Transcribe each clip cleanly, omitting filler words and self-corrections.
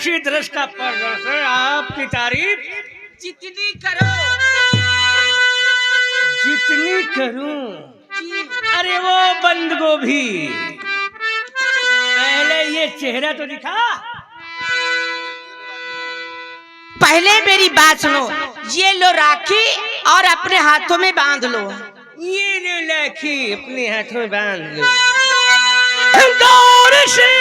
इसी दृश्य का प्रदर्शन आपकी तारीफ जितनी करो जितनी करूं। अरे वो बंद गोभी, पहले ये चेहरा तो दिखा। पहले मेरी बात सुनो, ये लो राखी और अपने हाथों में बांध लो। ये लो राखी अपने हाथों में बांध लो। गौर से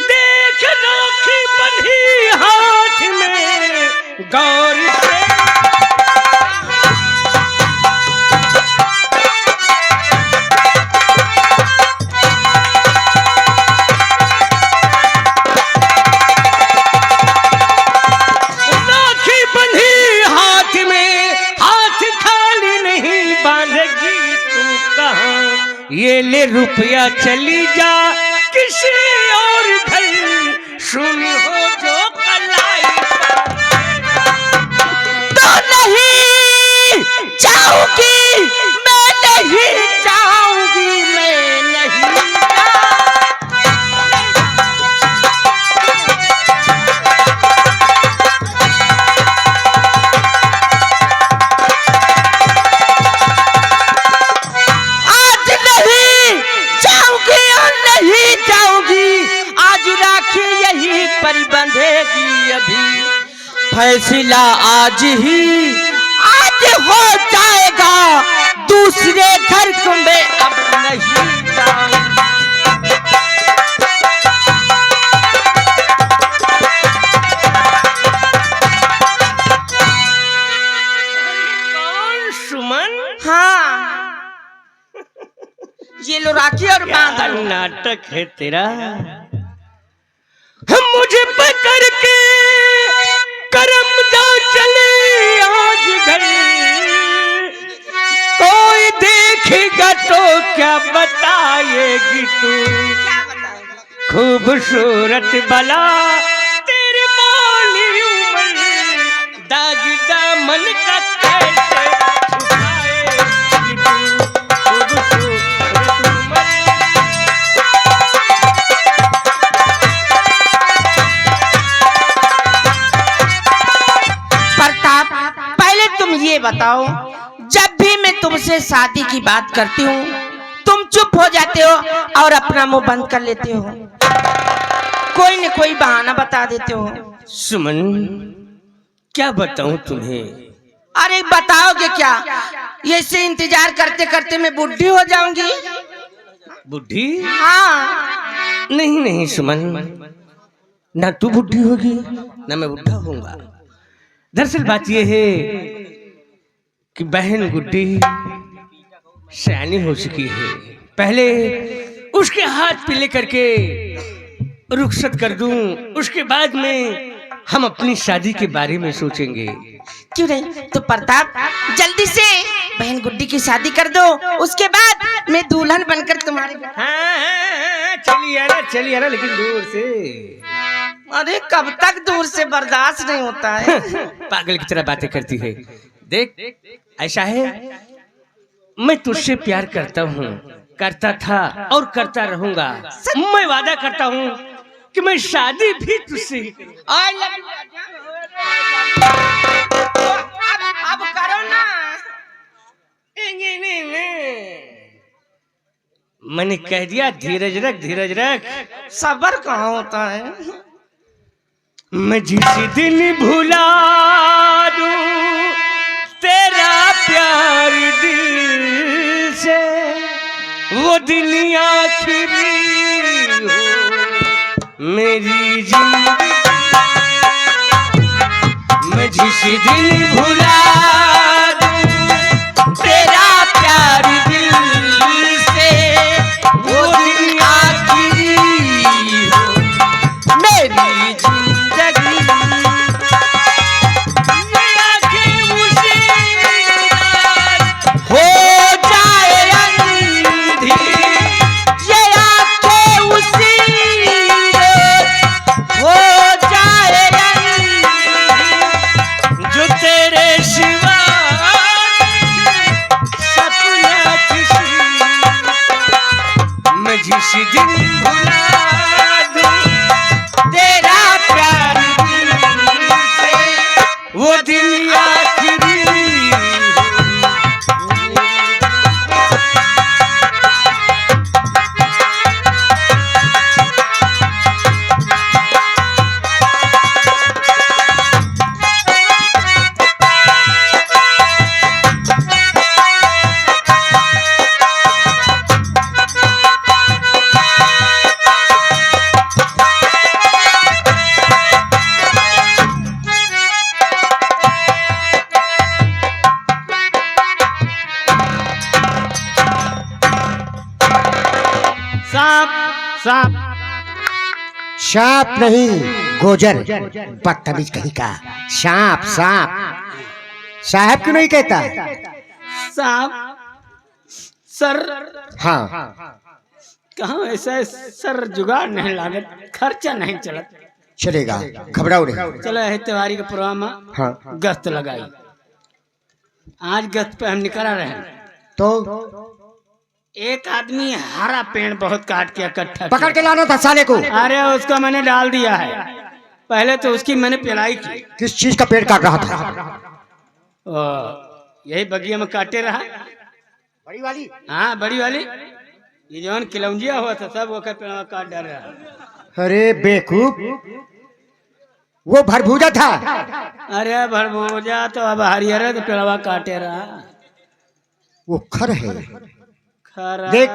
देख राखी बंधी हाथ में, गौर से ये ले रुपया चली जा किसी और घर, सुन हो जो कलाई तो नहीं जाऊंगी, मैं नहीं जाऊंगी, मैं नहीं बंधेगी अभी। फैसला आज ही आज हो जाएगा, दूसरे घर को मैं अब नहीं जाऊंगा। कौन सुमन? हाँ ये लो राखी और बांध लो। नाटक है तेरा। मुझे पकड़ के करम जा चले आज घर, कोई देखेगा तो क्या बताएगी तू। खूबसूरत बला तेरी बाली उम्र, दाग दामन का कैसे छुपाएगी तू। खूबसूरत उम्र ये बताओ, जब भी मैं तुमसे शादी की बात करती हूँ तुम चुप हो जाते हो और अपना मुंह बंद कर लेते हो, कोई न कोई बहाना बता देते हो। सुमन क्या बताऊं तुम्हें? अरे बताओगे क्या? ऐसे इंतजार करते करते मैं बुढ़ी हो जाऊंगी। बुढ़ी? हाँ। नहीं नहीं सुमन, ना तू बुढ़ी होगी ना मैं बुढ़ा होऊंगा। दरअसल बात यह है कि बहन गुड्डी सयानी हो चुकी है। पहले उसके हाथ पे लेकर के रुखसत कर दूं, उसके बाद में हम अपनी शादी के बारे में सोचेंगे। क्यों नहीं? तो प्रताप जल्दी से बहन गुड्डी की शादी कर दो, उसके बाद मैं दुल्हन बनकर तुम्हारे घर। हाँ, चलिए आना लेकिन दूर से। अरे कब तक दूर से बर्दाश्त नहीं होता है। पागल की तरह बातें करती है। देख ऐसा है, मैं तुझसे प्यार करता हूँ, करता था और करता रहूंगा। मैं वादा करता हूँ कि मैं शादी भी तुझसे ही करूंगा। अब करो ना। मैंने कह दिया धीरज रख। सबर कहाँ होता है? मैं जिस दिन भुला दूं तेरा प्यार दिल से, वो दिन आखिरी हो मेरी जिंदगी। मैं जिस दिन भुला दूं तेरा प्यार दिल से, वो दिन आखिरी हो मेरी जिंदगी। जो तेरे सिवा सांप नहीं, गोजर, बदतमीज कहीं का। सांप सांप, साहब क्यों नहीं कहता? साहब सर, हाँ कहाँ ऐसा सर, जुगाड़ नहीं लागत, खर्चा नहीं चलत। चलेगा, घबराओ नहीं। चलो है त्योहारी का प्रोग्राम, हाँ गश्त लगाई। आज गश्त पे हम निकल रहे हैं, तो एक आदमी हरा पेड़ बहुत काट के इकट्ठा पकड़ के लाना था साले को। अरे उसको मैंने डाल दिया है, पहले तो उसकी मैंने पिलाई की। किस चीज का पेड़ काट रहा था? यही बगिया में काटे रहा। बड़ी वाली? हाँ बड़ी वाली, ये जौन किलौंजिया हुआ था सब वो पेड़ काट डाल रहा। अरे बेवकूफ, वो भरभूजा था। अरे भरभूजा तो अब हरियर तो पेड़वा काटे रहा। वो खर है। खरा देख,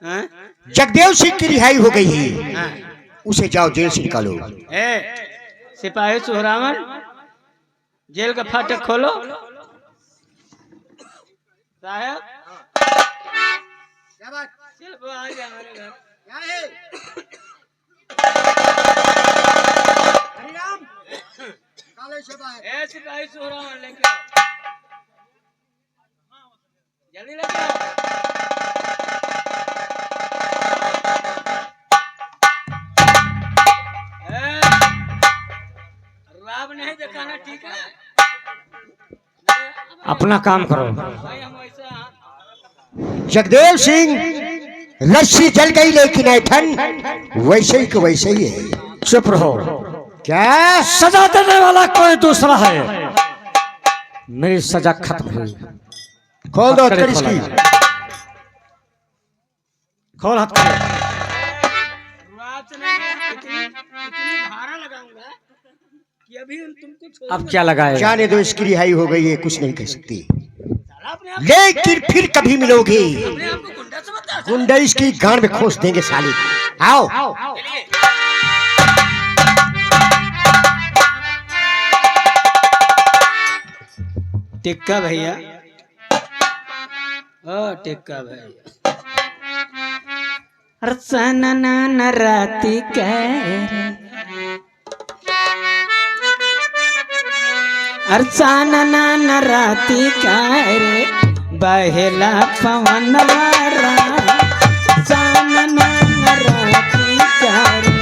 हाँ? जगदेव सिंह की रिहाई हो गई है, हाँ। उसे जाओ जेल से निकालो। सिपाही सुहरावन, जेल का फाटक खोलो। साहब चल वो आ गया हमारे घर। सिपाही सुहरावन लेके आओ, जल्दी लेके आओ। राब नहीं दिखाना, ठीक है? अपना काम करो। भाई हम वैसा जगदेव सिंह रस्सी जल गई लेकिन ऐठन वैसे ही को वैसे ही है। चुप रहो। क्या? सजा देने वाला कोई दूसरा है। मेरी सजा खत्म हुई। खोल दो हथकड़ी इसकी। खोल हथकड़ी। राब से नहीं, इतनी भारा लगाऊंगा कि अभी हम तुमको छोड़ अब क्या लगाए? जाने दो, इसकी रिहाई हो गई है, कुछ नहीं कह सकती। साला अपने आप लेकिन फिर कभी मिलोगे, अपने आप को गुंडा समझता है। गुंडा इसकी गांड में खोस देंगे साले। आओ चलिए। टिक्का भैया, ओ टिक्का भैया, रसना न राती करे, अरसाना न राती करे, बहेला पवन वारा, साना न राती करे,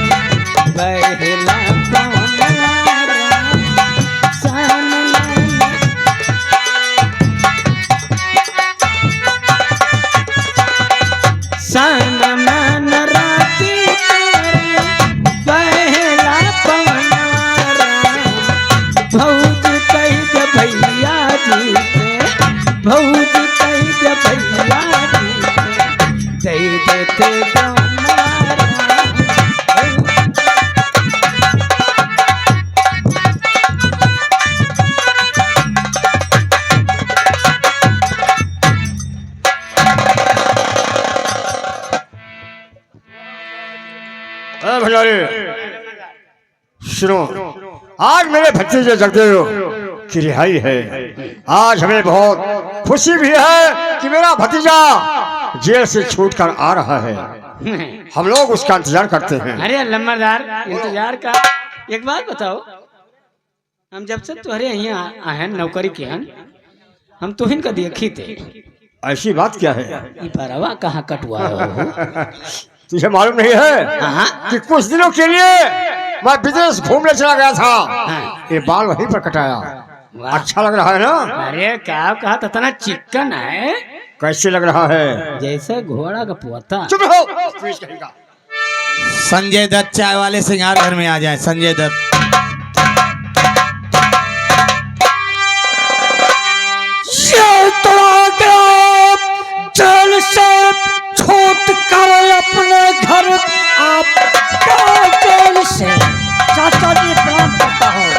बहेला पवन वारा, साना मन राती करे, बहेला पवन वारा, भौज कैद भैया जी के, भौज कैद भैया जी के, दे देते गवारा। भंडारी सुनो, आज मेरे भतीजे जगदेव की रिहाई है। आज हमें बहुत खुशी भी है कि मेरा भतीजा जेल से छूटकर आ रहा है। हम लोग उसका इंतजार करते हैं। अरे लम्बादार इंतजार का एक बात बताओ, हम जब से तुम्हारे यहाँ आए नौकरी के हन, हम तुहिन का देखी थे। ऐसी बात क्या है? ई परवा कहाँ कटवा हो? तुझे मालूम नहीं है हाँ। कि कुछ दिनों के लिए मैं विदेश घूमने चला गया था। हाँ। ये बाल वहीं पर कटाया। वाह। अच्छा लग रहा है ना? अरे क्या कहा था, इतना चिकन है कैसे लग रहा है? जैसे घोड़ा का पोता। चुप रहो। संजय दत्त चाय वाले सिंगार घर में आ जाए। संजय दत्त। जेल से छूट कर अपने घर आप जेल से। चाचा जी प्रणाम करता हूँ।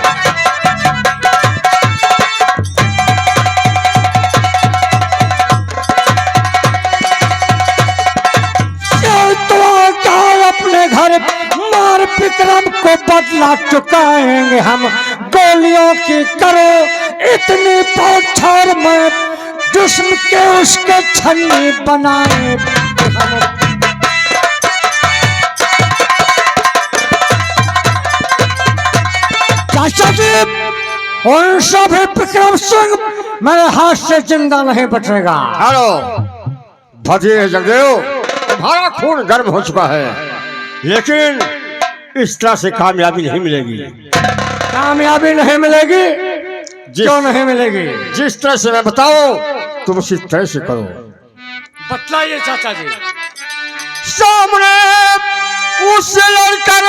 अपने घर मार विक्रम को बदला चुकाएंगे हम। गोलियों की करो इतनी बौछार में, दुश्मन के उसके छन्नी बनाए हम। जी उन सभी विक्रम सिंह मेरे हाथ से जिंदा नहीं बचेगा। हेलो भतीजे जगदेव, तुम्हारा खून गर्म हो चुका है, लेकिन इस तरह से कामयाबी नहीं मिलेगी। कामयाबी नहीं मिलेगी? क्यों नहीं मिलेगी? जिस तरह से मैं बताऊं तुम उसी तरह से करो। बतलाइए चाचा जी। सामने उससे लड़कर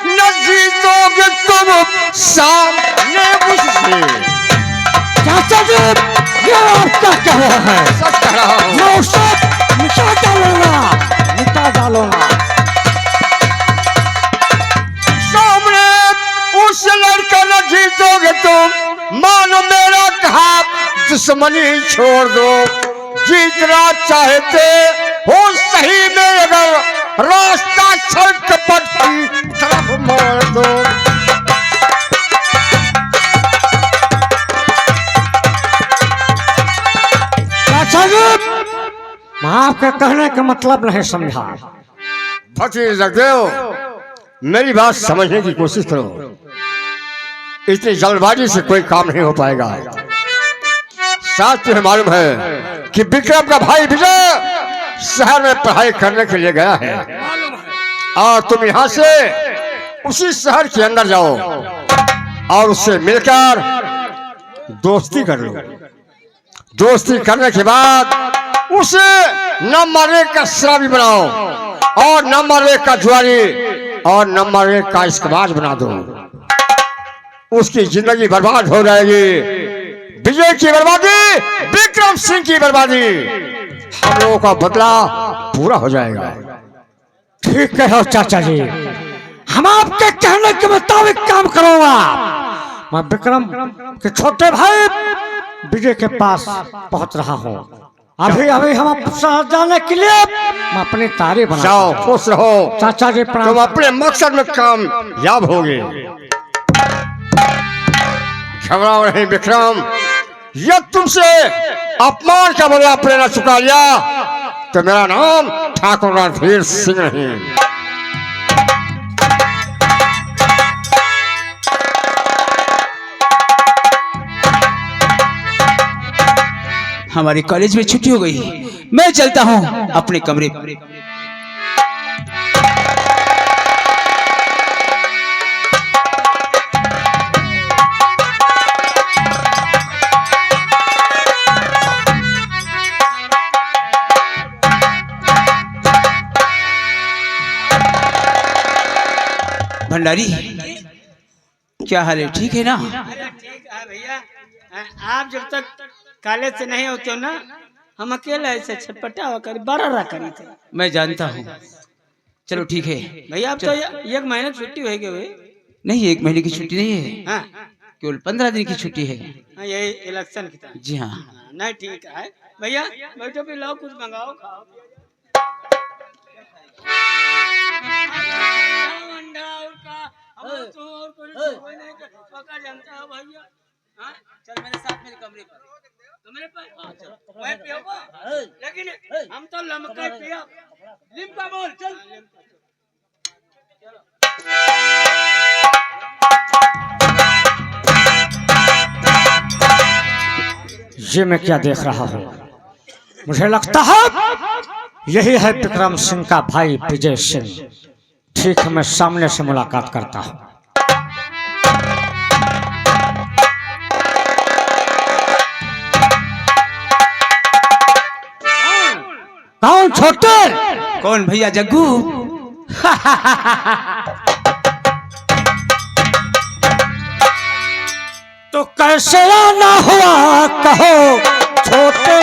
न जीतोगे तुम, सामने उससे। चाचा जी ये आप क्या कह रहे हैं? सच कह रहा हूं। मैं उससे मिटा डालूंगा, मिटा डालूंगा। सामने उससे लड़कर न जीतोगे तुम, मानो मेरा कहा दुश्मनी छोड़ दो। जीतना चाहते हो सही में अगर रास्ता छलकपट की तरफ मोड़ दो। चाचा जी मैं आपके कहने का मतलब नहीं समझा। भतीजे जगदेव, मेरी बात समझने की कोशिश करो। इतनी जल्दबाजी से कोई काम नहीं हो पाएगा। साथ तुम्हें मालूम है कि विक्रम का भाई विजय शहर में पढ़ाई करने के लिए गया है, और तुम यहाँ से उसी शहर के अंदर जाओ और उससे मिलकर दोस्ती कर लो। दोस्ती करने के बाद उसे नंबर 1 का शराबी बनाओ, और नंबर 1 का जुआरी, और नंबर 1 का इस्कबाज बना दो। उसकी जिंदगी बर्बाद हो जाएगी। विजय की बर्बादी, विक्रम सिंह की बर्बादी, हम लोगों का बदला पूरा हो जाएगा। ठीक कहो चाचा जी, हम आपके कहने के मुताबिक काम करूंगा। मैं विक्रम के छोटे भाई विजय के पास पहुंच रहा हूं। अभी अभी हम शहर जाने के लिए मैं अपनी तारी बना। जाओ, खुश रहो चाचा जी प्रणाम। तुम अपने मकसद में कामयाब होगे। घबराओ नहीं विक्रम, यदि तुमसे अपमान का बदला अपने न चुका लिया तो मेरा नाम ठाकुर रणधीर सिंह नहीं। हमारे कॉलेज में छुट्टी हो गई, मैं चलता हूँ अपने कमरे पर। भंडारी, क्या हाल है? ठीक है ना? ठीक है भैया। आप जब तक कॉलेज से नहीं होते हो ना, हम अकेले ऐसे छटपटा होकर बड़ा करी थे। मैं जानता हूँ। चलो ठीक है भैया, अब तो 1 महीने की छुट्टी हो गई। नहीं, 1 महीने की छुट्टी नहीं है, हाँ केवल 15 दिन की छुट्टी है। हाँ, यही इलेक्शन की तरह। जी हाँ। नहीं ठीक है भैया, बैठो भी लाओ, कुछ मंगाओ खाओ। चल मेरे साथ मेरे कमरे पर। कमरे पर? हाँ चल। वहीं पियोगा? लेकिन हम तो लमका पिया। लिम्का बोल चल। ये मैं क्या देख रहा हूँ? मुझे लगता है यही है विक्रम सिंह का भाई विजय सिंह। ठीक है, मैं सामने से मुलाकात करता हूँ। कौन छोटे? कौन भैया? जग्गू। तो कैसे आना हुआ कहो छोटे